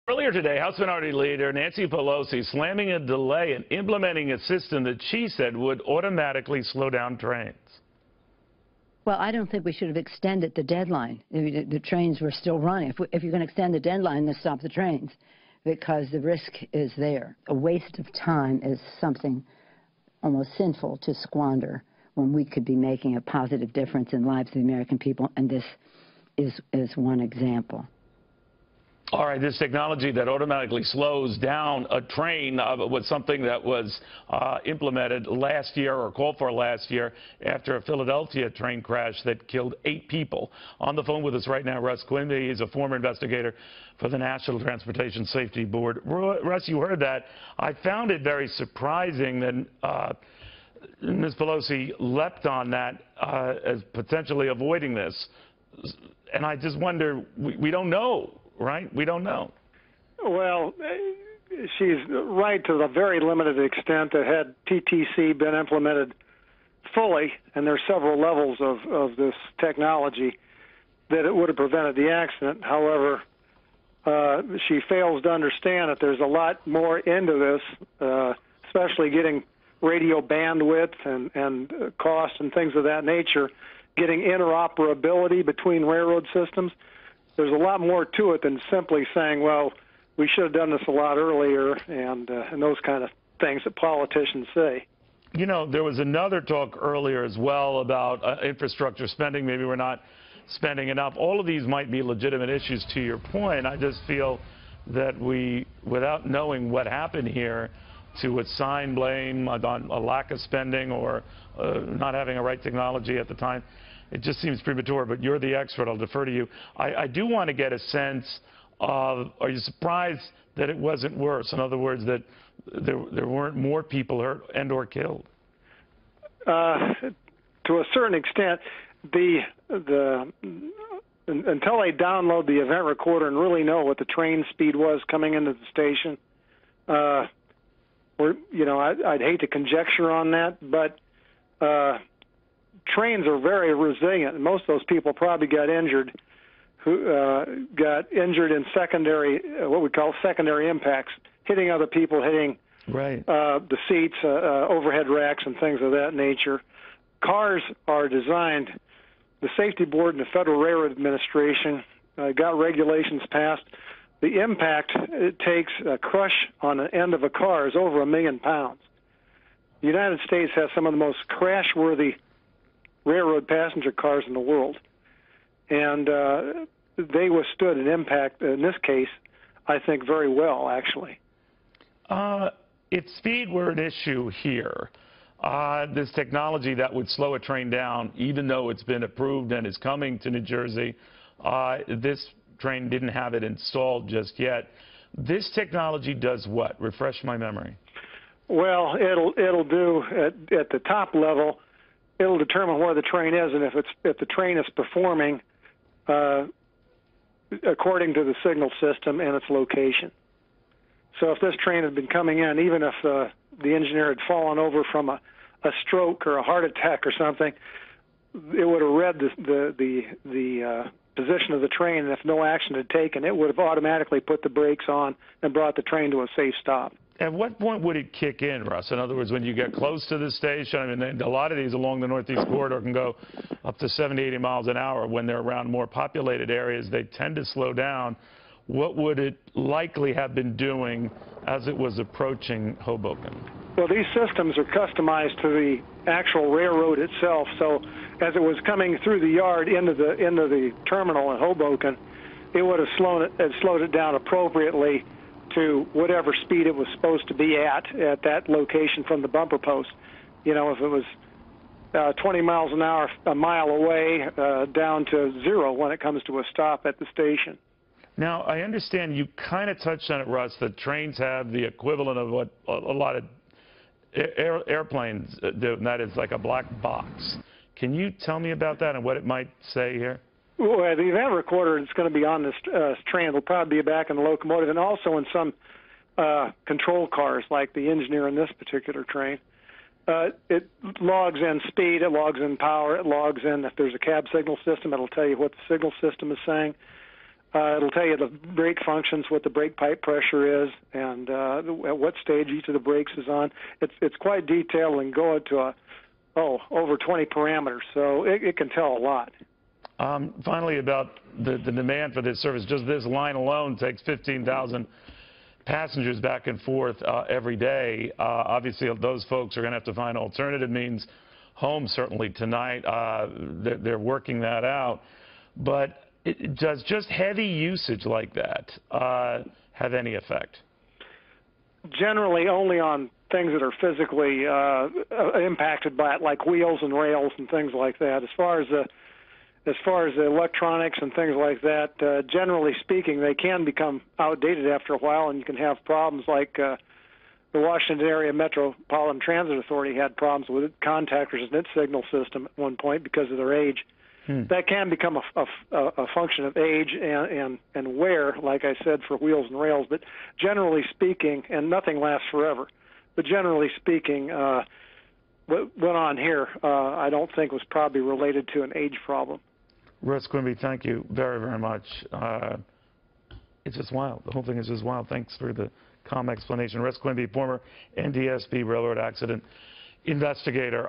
Earlier today, House Minority Leader Nancy Pelosi slamming a delay in implementing a system that she said would automatically slow down trains. Well, I don't think we should have extended the deadline. The trains were still running. If you're going to extend the deadline, then stop the trains, because the risk is there. A waste of time is something almost sinful to squander when we could be making a positive difference in the lives of the American people, and this is one example. All right, this technology that automatically slows down a train was something that was implemented last year, or called for last year, after a Philadelphia train crash that killed 8 people. On the phone with us right now, Russ Quimby. He's a former investigator for the National Transportation Safety Board. Russ, you heard that. I found it very surprising that Ms. Pelosi leapt on that as potentially avoiding this. And I just wonder, we don't know. Right? We don't know. Well, she's right to the very limited extent that had TTC been implemented fully, and there's several levels of this technology, that it would have prevented the accident. However, she fails to understand that there's a lot more into this, especially getting radio bandwidth and cost and things of that nature, getting interoperability between railroad systems. There's a lot more to it than simply saying, well, we should have done this a lot earlier, and those kind of things that politicians say. You know, there was another talk earlier as well about infrastructure spending. Maybe we're not spending enough. All of these might be legitimate issues, to your point. I just feel that we, without knowing what happened here, to assign blame on a lack of spending or not having a right technology at the time, it just seems premature, but you're the expert. I'll defer to you. I do want to get a sense of, are you surprised that it wasn't worse? In other words, that there weren't more people hurt and or killed? To a certain extent, until they download the event recorder and really know what the train speed was coming into the station, I'd hate to conjecture on that, but trains are very resilient, and most of those people probably got injured in secondary, what we call secondary impacts, hitting other people, hitting the seats, overhead racks, and things of that nature. Cars are designed, the Safety Board and the Federal Railroad Administration got regulations passed. The impact it takes a crush on the end of a car is over 1 million pounds. The United States has some of the most crash-worthy railroad passenger cars in the world, and they withstood an impact, in this case, I think, very well, actually. If speed were an issue here, this technology that would slow a train down, even though it's been approved and is coming to New Jersey, this train didn't have it installed just yet. This technology does what? Refresh my memory. Well, it'll do at the top level. It'll determine where the train is, and if the train is performing according to the signal system and its location. So if this train had been coming in, even if the engineer had fallen over from a stroke or a heart attack or something, it would have read the position of the train, and if no action had taken, it would have automatically put the brakes on and brought the train to a safe stop. At what point would it kick in, Russ? In other words, when you get close to the station, I mean, a lot of these along the Northeast Corridor can go up to 70, 80 miles an hour. When they're around more populated areas, they tend to slow down. What would it likely have been doing as it was approaching Hoboken? Well, these systems are customized to the actual railroad itself. So as it was coming through the yard into the terminal in Hoboken, it would have slowed it down appropriately to whatever speed it was supposed to be at that location from the bumper post. You know, if it was 20 miles an hour a mile away, down to 0 when it comes to a stop at the station. Now, I understand you kind of touched on it, Russ, that trains have the equivalent of what a lot of airplanes do, and that is like a black box. Can you tell me about that and what it might say here? Well, the event recorder that's going to be on this train will probably be back in the locomotive and also in some control cars like the engineer in this particular train. It logs in speed, it logs in power, it logs in if there's a cab signal system, it'll tell you what the signal system is saying. It'll tell you the brake functions, what the brake pipe pressure is, and at what stage each of the brakes is on. It's quite detailed and go into over 20 parameters, so it can tell a lot. Finally, about the demand for this service, just this line alone takes 15,000 passengers back and forth every day. Obviously, those folks are going to have to find alternative means home, certainly tonight. They're working that out. But does just heavy usage like that have any effect? Generally only on things that are physically impacted by it, like wheels and rails and things like that. As far as the electronics and things like that, generally speaking, they can become outdated after a while, and you can have problems like the Washington Area Metropolitan Transit Authority had problems with contactors in its signal system at one point because of their age. That can become a function of age and wear, like I said, for wheels and rails. But generally speaking, and nothing lasts forever, but generally speaking, what went on here I don't think was probably related to an age problem. Russ Quimby, thank you very, very much. It's just wild. The whole thing is just wild. Thanks for the calm explanation. Russ Quimby, former NTSB railroad accident investigator.